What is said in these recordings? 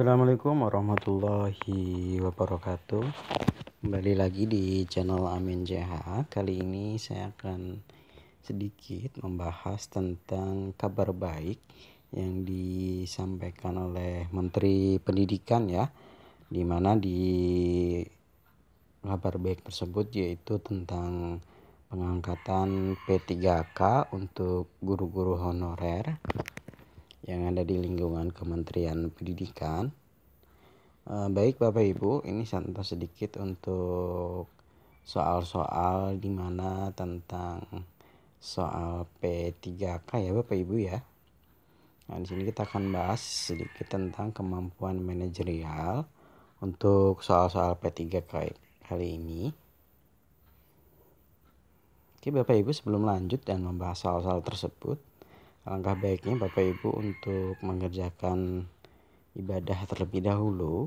Assalamualaikum warahmatullahi wabarakatuh. Kembali lagi di channel Amin JH. Kali ini saya akan sedikit membahas tentang kabar baik yang disampaikan oleh Menteri Pendidikan ya, di mana di kabar baik tersebut yaitu tentang pengangkatan P3K untuk guru-guru honorer yang ada di lingkungan Kementerian Pendidikan. Baik Bapak Ibu, ini santai sedikit untuk soal-soal di mana tentang soal P3K ya Bapak Ibu ya. Nah, di sini kita akan bahas sedikit tentang kemampuan manajerial untuk soal-soal P3K kali ini. Oke Bapak Ibu, sebelum lanjut dan membahas soal-soal tersebut, alangkah baiknya Bapak Ibu untuk mengerjakan ibadah terlebih dahulu.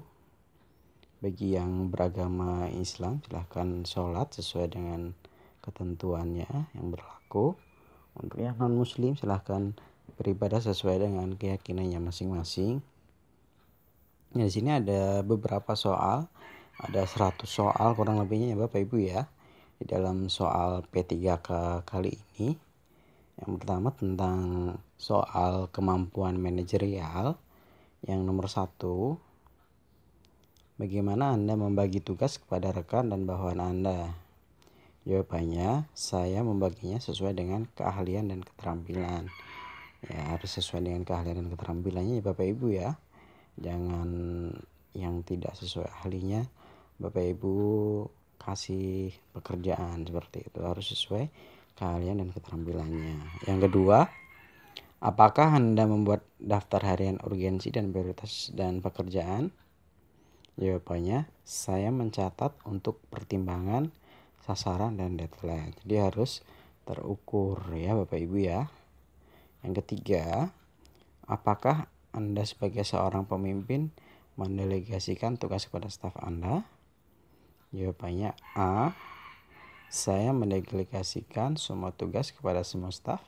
Bagi yang beragama Islam, silahkan sholat sesuai dengan ketentuannya yang berlaku. Untuk yang non Muslim, silahkan beribadah sesuai dengan keyakinannya masing-masing. Di sini ada beberapa soal, ada 100 soal kurang lebihnya ya Bapak Ibu ya, di dalam soal P3K kali ini. Yang pertama tentang soal kemampuan manajerial. Yang nomor 1, bagaimana Anda membagi tugas kepada rekan dan bawahan Anda? Jawabannya, saya membaginya sesuai dengan keahlian dan keterampilan. Ya, harus sesuai dengan keahlian dan keterampilannya ya Bapak Ibu ya. Jangan yang tidak sesuai ahlinya Bapak Ibu kasih pekerjaan seperti itu. Harus sesuai keahlian dan keterampilannya. Yang kedua, apakah Anda membuat daftar harian urgensi dan prioritas dan pekerjaan? Jawabannya, saya mencatat untuk pertimbangan, sasaran, dan deadline. Jadi harus terukur ya Bapak Ibu ya. Yang ketiga, apakah Anda sebagai seorang pemimpin mendelegasikan tugas kepada staf Anda? Jawabannya A, saya mendelegasikan semua tugas kepada semua staf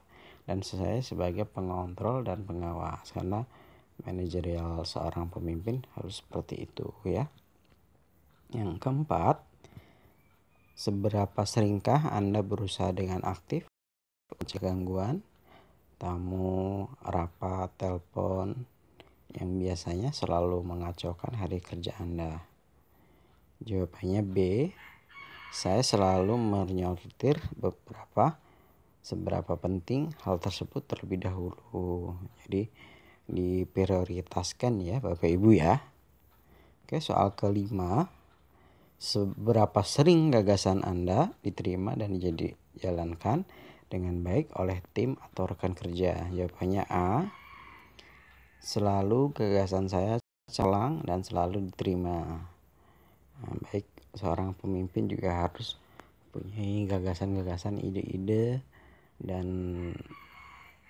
dan saya sebagai pengontrol dan pengawas, karena manajerial seorang pemimpin harus seperti itu ya. Yang keempat, seberapa seringkah Anda berusaha dengan aktif mencegah gangguan, tamu, rapat, telepon yang biasanya selalu mengacaukan hari kerja Anda? Jawabannya B, saya selalu menyortir seberapa penting hal tersebut terlebih dahulu. Jadi diprioritaskan ya Bapak Ibu ya. Oke, soal kelima, seberapa sering gagasan Anda diterima dan dijalankan dengan baik oleh tim atau rekan kerja? Jawabannya A, selalu gagasan saya celang dan selalu diterima. Nah, baik seorang pemimpin juga harus punya gagasan-gagasan, ide-ide, dan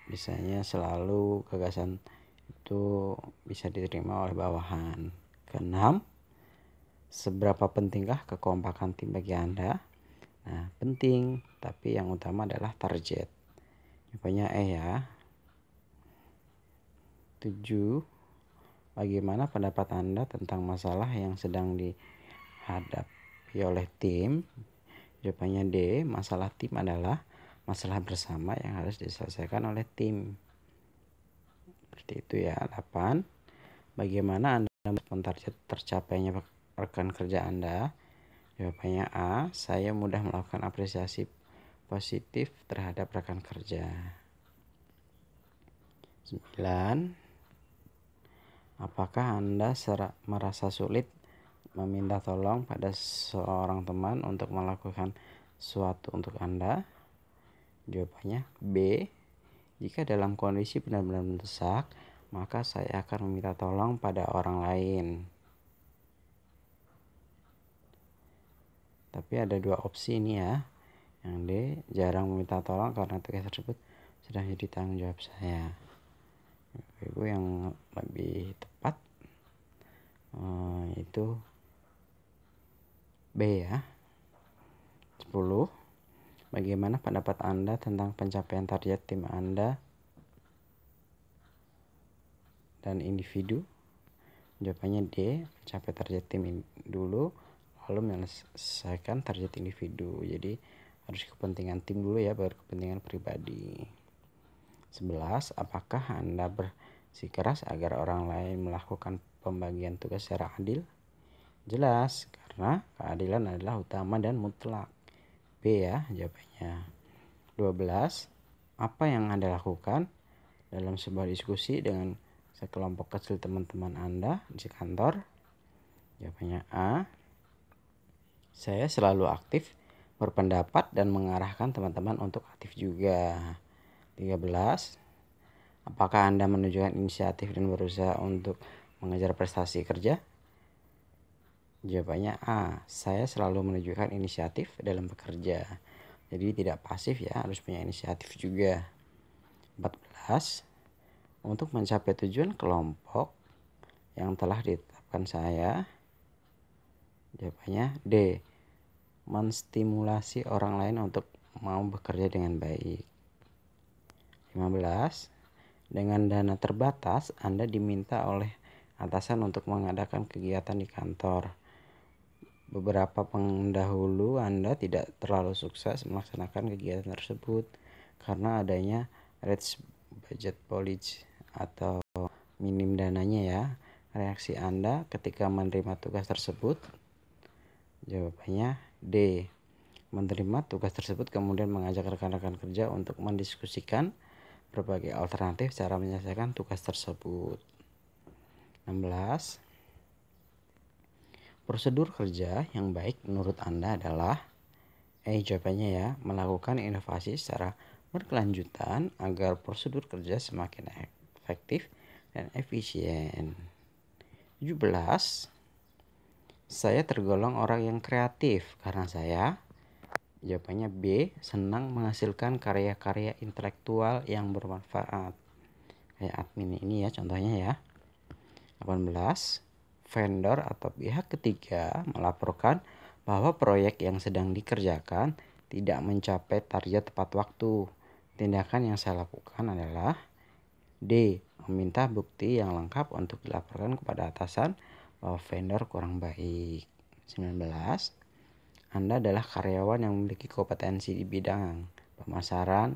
biasanya selalu gagasan itu bisa diterima oleh bawahan. Keenam, seberapa pentingkah kekompakan tim bagi Anda? Nah, penting, tapi yang utama adalah target. Jawabannya E ya. 7, bagaimana pendapat Anda tentang masalah yang sedang dihadapi oleh tim? Jawabannya D, masalah tim adalah masalah bersama yang harus diselesaikan oleh tim. Seperti itu ya. 8, bagaimana Anda merespon target tercapainya rekan kerja Anda? Jawabannya A, saya mudah melakukan apresiasi positif terhadap rekan kerja. 9, apakah Anda merasa sulit meminta tolong pada seorang teman untuk melakukan sesuatu untuk Anda? Jawabannya B, jika dalam kondisi benar-benar mendesak, maka saya akan meminta tolong pada orang lain. Tapi ada 2 opsi ini ya. Yang D, jarang meminta tolong karena tugas tersebut sudah jadi tanggung jawab saya. Ibu yang lebih tepat itu B ya. 10, bagaimana pendapat Anda tentang pencapaian target tim Anda dan individu? Jawabannya D, mencapai target tim dulu lalu menyelesaikan target individu. Jadi harus kepentingan tim dulu ya, baru kepentingan pribadi. 11. Apakah Anda bersikeras agar orang lain melakukan pembagian tugas secara adil? Jelas, karena keadilan adalah utama dan mutlak. B ya jawabannya. 12. Apa yang Anda lakukan dalam sebuah diskusi dengan sekelompok kecil teman-teman Anda di kantor? Jawabannya A. Saya selalu aktif berpendapat dan mengarahkan teman-teman untuk aktif juga. 13. Apakah Anda menunjukkan inisiatif dan berusaha untuk mengejar prestasi kerja? Jawabannya A. Saya selalu menunjukkan inisiatif dalam bekerja. Jadi tidak pasif ya, harus punya inisiatif juga. 14. Untuk mencapai tujuan kelompok yang telah ditetapkan saya. Jawabannya D. Menstimulasi orang lain untuk mau bekerja dengan baik. 15. Dengan dana terbatas, Anda diminta oleh atasan untuk mengadakan kegiatan di kantor. Beberapa pendahulu Anda tidak terlalu sukses melaksanakan kegiatan tersebut karena adanya reduced budget policy atau minim dananya ya. Reaksi Anda ketika menerima tugas tersebut? Jawabannya D. Menerima tugas tersebut kemudian mengajak rekan-rekan kerja untuk mendiskusikan berbagai alternatif cara menyelesaikan tugas tersebut. 16. Prosedur kerja yang baik menurut Anda adalah jawabannya ya, melakukan inovasi secara berkelanjutan agar prosedur kerja semakin efektif dan efisien. 17. Saya tergolong orang yang kreatif karena saya, jawabannya B, senang menghasilkan karya-karya intelektual yang bermanfaat. Kayak admin ini ya contohnya ya. 18. Vendor atau pihak ketiga melaporkan bahwa proyek yang sedang dikerjakan tidak mencapai target tepat waktu. Tindakan yang saya lakukan adalah D. Meminta bukti yang lengkap untuk dilaporkan kepada atasan bahwa vendor kurang baik. 19. Anda adalah karyawan yang memiliki kompetensi di bidang pemasaran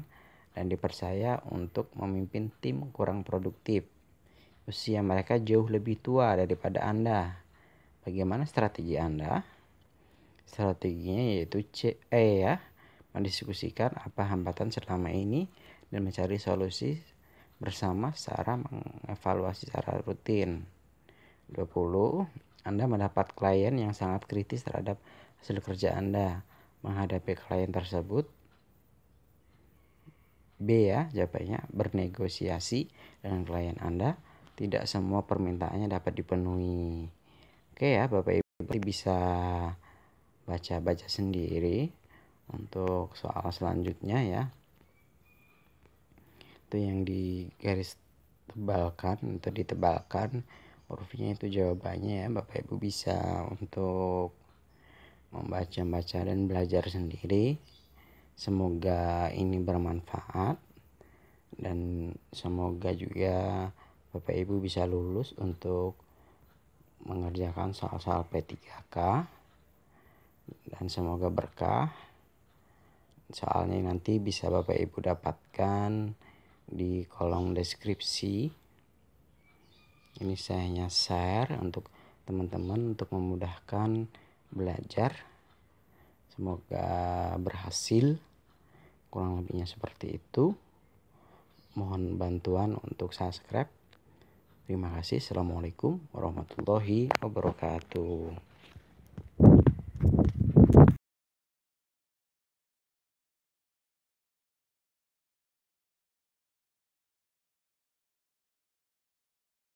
dan dipercaya untuk memimpin tim kurang produktif. Usia mereka jauh lebih tua daripada Anda. Bagaimana strategi Anda? Strateginya yaitu ya, mendiskusikan apa hambatan selama ini dan mencari solusi bersama secara mengevaluasi secara rutin. 20. Anda mendapat klien yang sangat kritis terhadap hasil kerja Anda. Menghadapi klien tersebut, B ya jawabannya, bernegosiasi dengan klien Anda. Tidak semua permintaannya dapat dipenuhi. Oke ya Bapak Ibu, bisa baca-baca sendiri untuk soal selanjutnya ya. Itu yang digaris tebalkan atau ditebalkan hurufnya itu jawabannya ya. Bapak Ibu bisa untuk membaca-baca dan belajar sendiri. Semoga ini bermanfaat dan semoga juga Bapak Ibu bisa lulus untuk mengerjakan soal-soal P3K dan semoga berkah. Soalnya nanti bisa Bapak Ibu dapatkan di kolom deskripsi. Ini saya hanya share untuk teman-teman untuk memudahkan belajar. Semoga berhasil. Kurang lebihnya seperti itu. Mohon bantuan untuk subscribe. Terima kasih. Assalamualaikum warahmatullahi wabarakatuh.